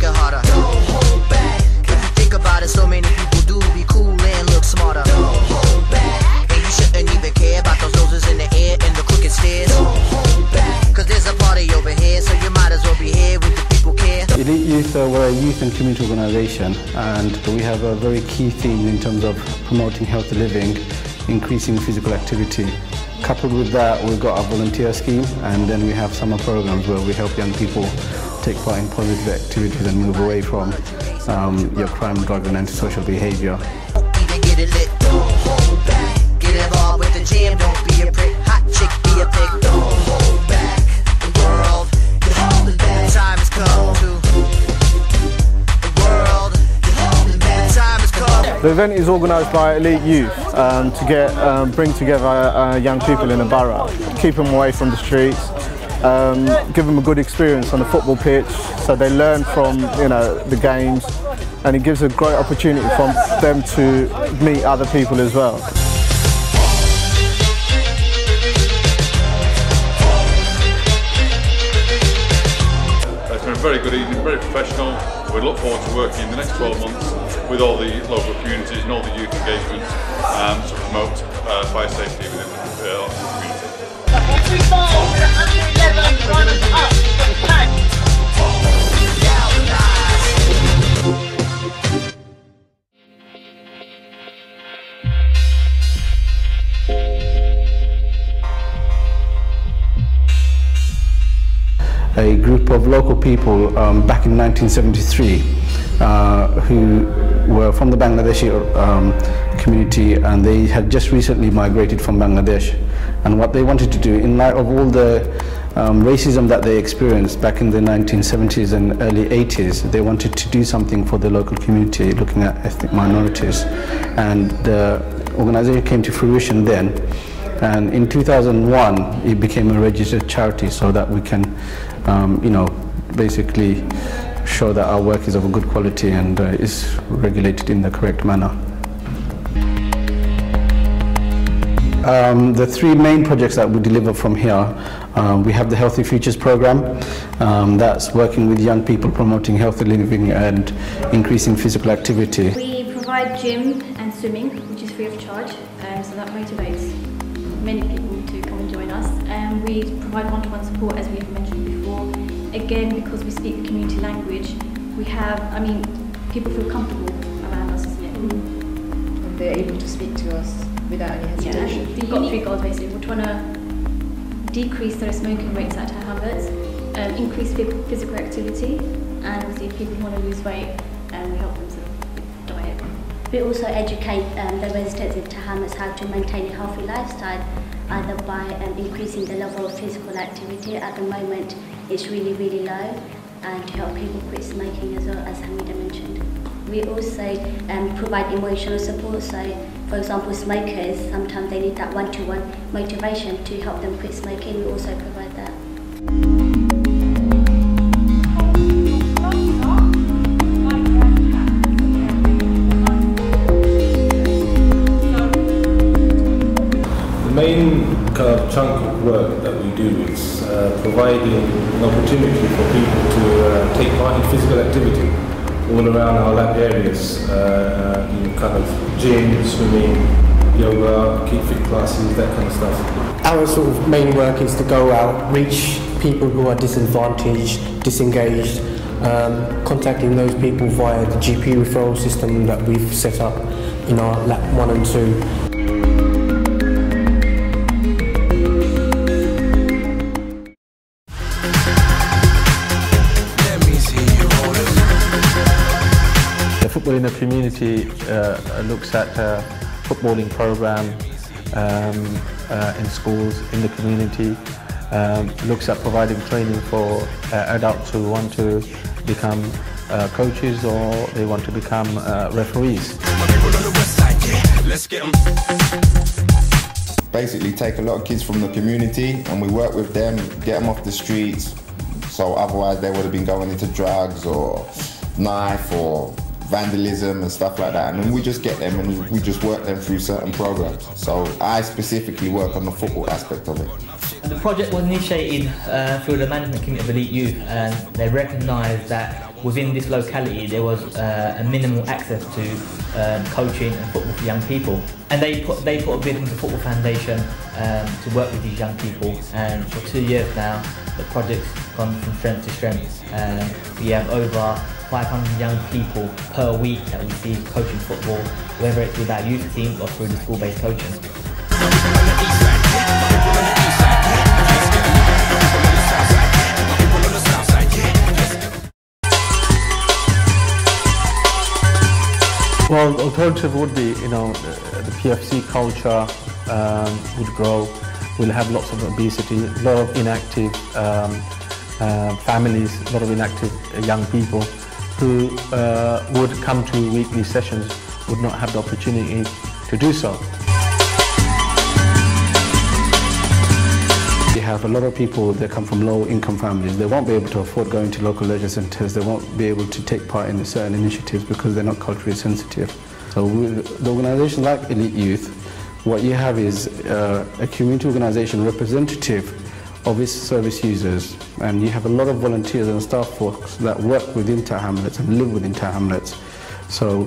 pressure harder. Don't hold back. If you think about it, so many people do be cool and look smarter. Don't hold back. And you shouldn't even care about those noses in the air and the crooked stairs. Don't hold back. Cause there's a party over here, so you might as well be here with the people care. Elite Youth, we're a youth and community organisation, and we have a very key theme in terms of promoting healthy living, increasing physical activity. Coupled with that, we've got our volunteer scheme, and then we have summer programs where we help young people take part in positive activities and move away from your crime, drug and antisocial behaviour. Even get it lit, don't hold back. Get involved with the jam, don't be a prick. Hot chick, be a pig, don't hold back. The world, you're holding back. Time has come to the world, you're holding back. Time has come. The event is organised by Elite Youth to bring together young people in the borough, keep them away from the streets, give them a good experience on the football pitch, so they learn from the games, and it gives a great opportunity for them to meet other people as well. It's been a very good evening, very professional. We look forward to working in the next 12 months with all the local communities and all the youth engagement to promote fire safety within the community. Every ball with 111 runners up the pack. A group of local people back in 1973 who were from the Bangladeshi community, and they had just recently migrated from Bangladesh. And what they wanted to do, in light of all the racism that they experienced back in the 1970s and early 80s, they wanted to do something for the local community, looking at ethnic minorities. And the organization came to fruition then. And in 2001, it became a registered charity, so that we can, basically show that our work is of a good quality and is regulated in the correct manner. The three main projects that we deliver from here, we have the Healthy Futures program, that's working with young people promoting healthy living and increasing physical activity. We provide gym and swimming, which is free of charge, so that motivates many people to come and join us. We provide one-to-one support, as we've mentioned before. Again, because we speak the community language, we have, people feel comfortable around us, isn't it? And they're able to speak to us without any hesitation. Yeah, we've got three goals basically. We're trying to decrease the smoking rates at our hamlets, increase physical activity, and obviously if people want to lose weight, we help them with diet. We also educate the residents in Tahamats how to maintain a healthy lifestyle, either by increasing the level of physical activity. At the moment, it's really, really low, and to help people quit smoking as well, as Hamida mentioned. We also provide emotional support, so for example, smokers, sometimes they need that one-to-one motivation to help them quit smoking. We also provide that. The main chunk of work that we do is providing an opportunity for people to take part in physical activity all around our lab areas, in gym, swimming, yoga, keep fit classes, that kind of stuff. Our sort of main work is to go out, reach people who are disadvantaged, disengaged, contacting those people via the GP referral system that we've set up in our lab 1 and 2. Football in the community looks at a footballing program in schools, in the community, looks at providing training for adults who want to become coaches or they want to become referees. Basically take a lot of kids from the community and we work with them, get them off the streets, so otherwise they would have been going into drugs or knife or vandalism and stuff like that, and then we just get them and we just work them through certain programs. So I specifically work on the football aspect of it. The project was initiated through the management committee of Elite Youth, and they recognised that within this locality there was a minimal access to coaching and football for young people, and they put a bid into Football Foundation to work with these young people, and for 2 years now the project's gone from strength to strength. We have over 500 young people per week that we see coaching football, whether it's with our youth team or through the school-based coaching. Well, alternative would be, the PFC culture would grow. We'll have lots of obesity, a lot of inactive families, a lot of inactive young people who would come to weekly sessions would not have the opportunity to do so. You have a lot of people that come from low-income families. They won't be able to afford going to local leisure centres. They won't be able to take part in certain initiatives because they're not culturally sensitive. So with the organisation like Elite Youth, what you have is a community organisation representative of its service users, and you have a lot of volunteers and staff folks that work within Tower Hamlets and live within Tower Hamlets. So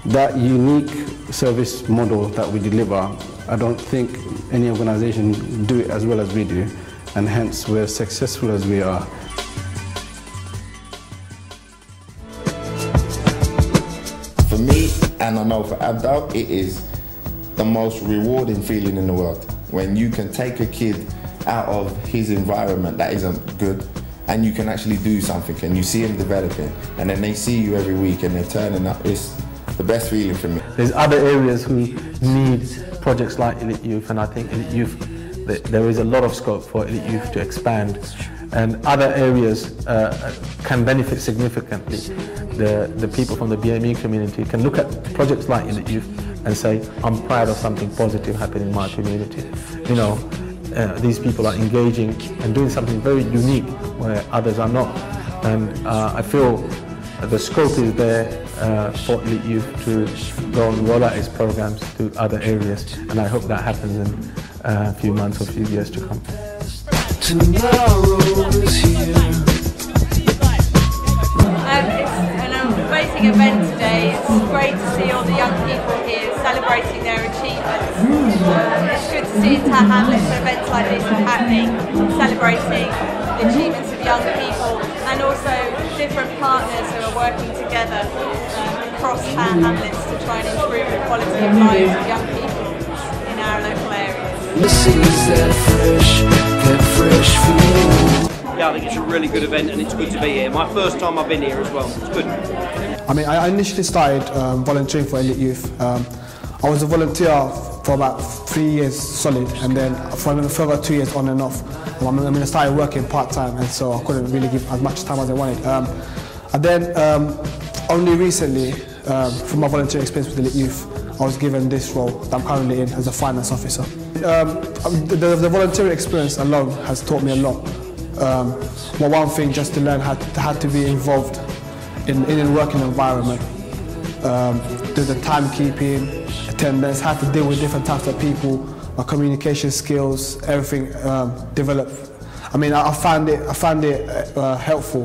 that unique service model that we deliver, I don't think any organisation do it as well as we do, and hence we're successful as we are. For me, and I know for Abdul, it is the most rewarding feeling in the world when you can take a kid out of his environment that isn't good and you can actually do something and you see him developing, and then they see you every week and they're turning up. It's the best feeling for me. There's other areas who need projects like Elite Youth, and I think Elite Youth, there is a lot of scope for Elite Youth to expand, and other areas can benefit significantly. The people from the BME community can look at projects like Elite Youth and say, I'm proud of something positive happening in my community. These people are engaging and doing something very unique where others are not, and I feel the scope is there for Elite Youth to go and roll out its programs to other areas, and I hope that happens in a few months or a few years to come. Tomorrow is here. It's an amazing event today. It's great to see all the young people here celebrating their achievements. It's good to see in Tower Hamlets events like this happening, celebrating the achievements of young people, and also different partners who are working together across Tower Hamlets to try and improve the quality of lives of young people in our local areas. This is that fresh feeling. Yeah, I think it's a really good event and it's good to be here. My first time I've been here as well. It's good. I mean, I initially started volunteering for Elite Youth. I was a volunteer for about 3 years solid, and then for a further 2 years on and off. I started working part-time, and so I couldn't really give as much time as I wanted. And then only recently, from my volunteering experience with Elite Youth, I was given this role that I'm currently in as a finance officer. The volunteering experience alone has taught me a lot. Well, one thing, just to learn how to be involved in a working environment, do the timekeeping, attendance, how to deal with different types of people, my communication skills, everything developed. I mean, I found it helpful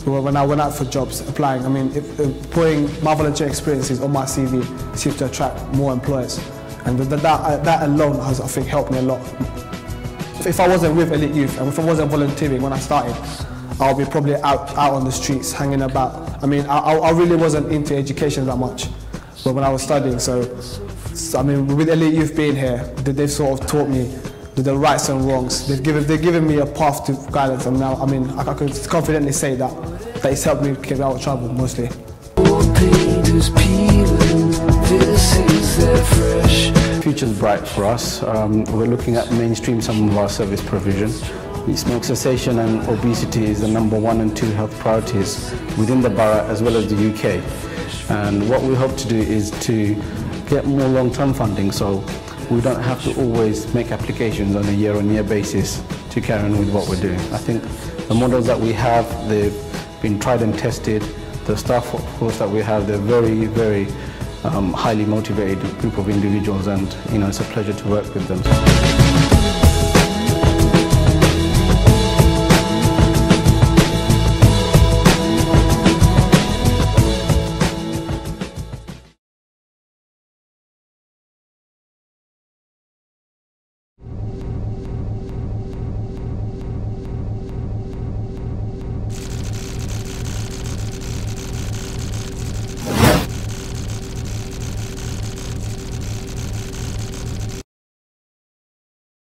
when I went out for jobs, applying. I mean, putting my volunteer experiences on my CV seems to attract more employers, and that alone has, I think, helped me a lot. If I wasn't with Elite Youth and if I wasn't volunteering when I started, I'll be probably out on the streets, hanging about. I mean, I really wasn't into education that much, but when I was studying, so I mean, with Elite Youth being here, they've sort of taught me the rights and wrongs. They've given me a path to guidance, and now, I mean, I can confidently say that it's helped me keep out of trouble mostly. Future's bright for us. We're looking at mainstream some of our service provision. Smoke cessation and obesity is the #1 and 2 health priorities within the borough as well as the UK. And what we hope to do is to get more long-term funding, so we don't have to always make applications on a year-on-year basis to carry on with what we're doing. I think the models that we have, they've been tried and tested. The staff force that we have, they're very, very highly motivated group of individuals, and it's a pleasure to work with them.